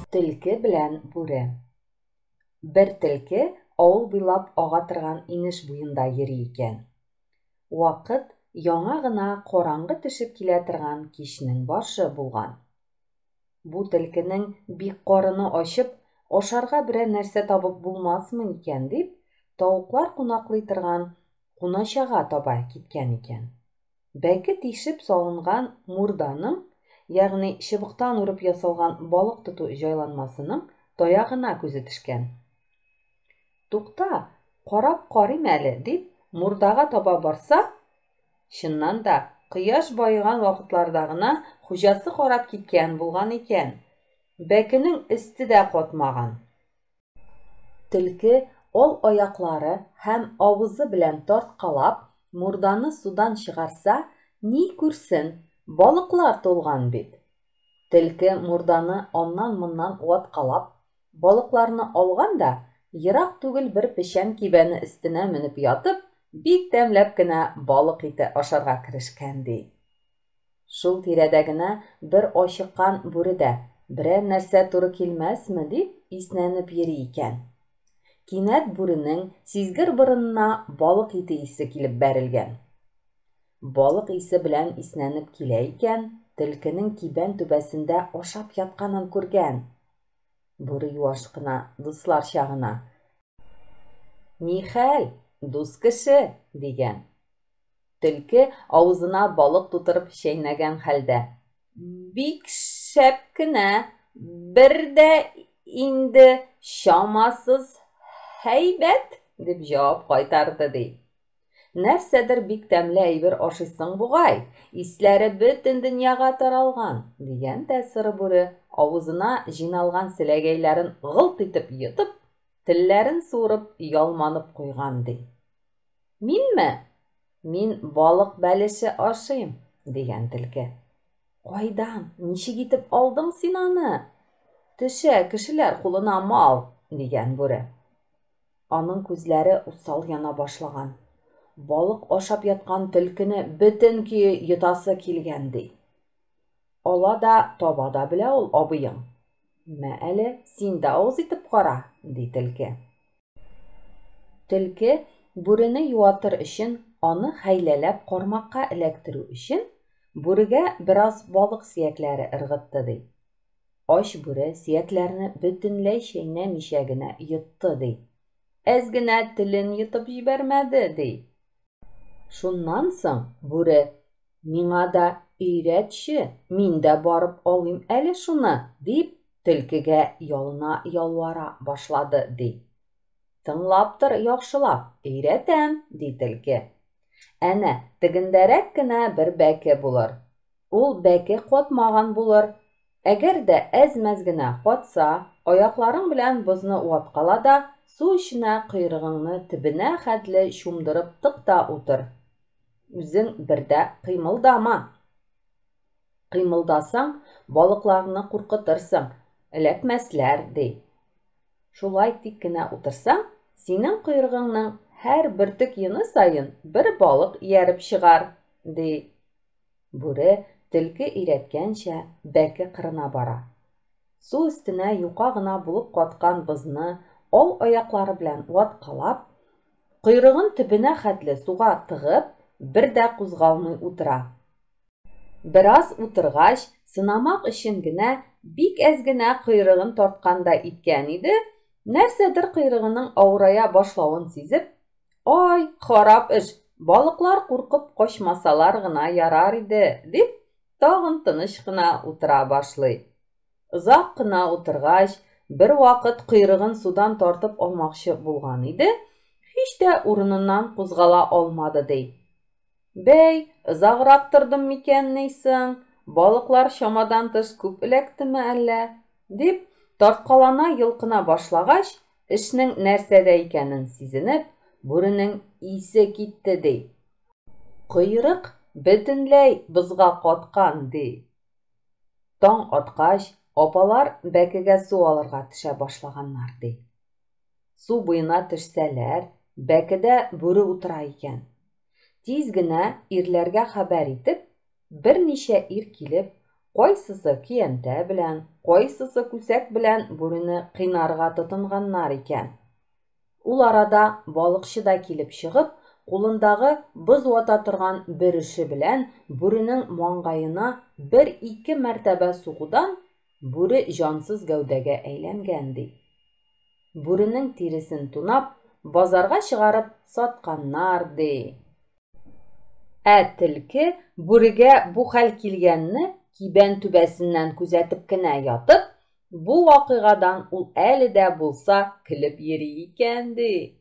Төлке белән бүре. Бер төлке авыл буйлап ага торган инеш буенда йөри икән. Вакыт яңа гына караңгы төшеп килә торган кичнең башы булган. Бу төлкенең бик карыны ачып, ашарга берәр нәрсә табып булмасмы икән дип, тавыклар кунаклый торган куначага таба киткән икән. Бәке тишеп салынган мурданың, ягъни чыбыктан урып ясалган балык тоту җайланмасының таягына күзе төшкән. Тукта, карап карыйм әле дип, мурдага таба барса, чыннан да кояш баеган вакытларда гына хуҗасы карап киткән булган икән. Бәкенең өсте дә катмаган. Төлке ал аяклары һәм авызы белән тарткалап, мурданы судан чыгарса, ни күрсен, балыклар тулган бит. Төлке мурданы аннан-моннан ваткалап, балыкларны алган да, ерак түгел бер печән кибәне өстенә менеп ятып, бик тәмләп кенә балык ите ашарга керешкән ди. Шул тирәдә генә бер ачыккан бүре дә, берәр нәрсә туры килмәсме дип иснәнеп йөри икән. Кинәт бүренең сизгер борынына балык ите исе килеп бәрелгән. Балык исе белән иснәнеп килә икән, төлкенең кибән түбәсендә ашап ятканын күргән. Бүре юаш кына дусларча гына: "Ни хәл, дус кеше?" дигән. Төлке авызына балык тутырып чәйнәгән хәлдә: "Бик шәп кенә, бер дә инде чамасыз һәйбәт", дип җавап кайтарды ди. "Нәрсәдер бик тәмле әйбер ашыйсың бугай, исләре бөтен дөньяга таралган", дигән дә соры бүре авызына җыйналган селәгәйләрен гылт итеп йотып, телләрен суырып ялманып куйган ди. "Минме? Мин балык бәлеше ашыйм", дигән төлке. "Кайдан, ничек итеп алдың син аны? Төшә кешеләр кулына мал", дигән бүре. Аның күзләре усал яна башлаган. Балык ашап яткан төлкене бөтен көе йотасы килгән ди. "Ала да, таба да белә ул абыең. Мә әле, син дә авыз итеп кара", ди төлке. Төлке бүрене юатыр өчен, аны хәйләләп кармакка эләктерү өчен, бүрегә бераз балык сөякләре ыргытты ди. Ач бүре сөякләрне бөтенләй чәйнәмичә генә йотты ди. Әз генә телен йотып җибәрмәде ди. Шуннан соң бүре: "Миңа да өйрәтче, мин дә барып алыйм әле шуны", дип, төлкегә ялына-ялвара башлады ди. "Тыңлап тор яхшылап, өйрәтәм", ди төлке. "Әнә, тегендәрәк кенә бер бәке булыр. Ул бәке катмаган булыр. Әгәр дә әз-мәз генә катса, аякларың белән бозны ваткала да, су эченә койрыгыңны төбенә хәтле чумдырып тык та утыр. Үзең бер дә кыймылдама. Кыймылдасаң, балыкларны куркытырсың, эләкмәсләр", ди. "Шулай тик кенә утырсаң, синең койрыгыңның һәр бөртек йоны саен бер балык ияреп чыгар", ди. Бүре төлке өйрәткәнчә бәке кырына бара. Су өстенә юка гына булып каткан бозны ал аяклары белән ваткалап, койрыгын төбенә хәтле суга тыгып, бер дә кузгалмый утыра. Бераз утыргач, сынамак өчен генә бик әз генә койрыгын тартканда иткән иде, нәрсәдер койрыгының авырая башлавын сизеп: "Ай, харап эш, балыклар куркып качмасалар гына ярар иде", дип, тагын тыныч кына утыра башлый. Озак кына утыргач, бер вакыт койрыгын судан тартып алмакчы булган иде, һич тә урыныннан кузгала алмады ди. "Бәй, озаграк тордым микән нейсең, балыклар чамадан тыш күп эләктеме әллә", дип, тарткалана йолкына башлагач, эшнең нәрсәдә икәнен сизенеп, бүренең исе китте ди. Койрык бөтенләй бозга каткан ди. Таң аткач, апалар бәкегә су алырга төшә башлаганнар ди. Су буена төшсәләр, бәкедә бүре утыра икән. Тиз генә ирләргә хәбәр итеп, берничә ир килеп, Кайсысы көянтә белән, кайсысы күсәк белән бүрене кыйнарга тотынганнар икән. Ул арада балыкчы да килеп чыгып, кулындагы боз вата торган бер эше белән бүренең маңгаена 1-2 мәртәбә сугудан бүре җансыз гәүдәгә әйләнгән ди. Бүренең тиресен тунап, базарга чыгарып сатканнар ди. Төлке бүрегә бу хәл килгәнне кибән түбәсеннән күзәтеп кенә ятып, бу вакыйгадан ул әле дә булса көлеп йөри икән ди.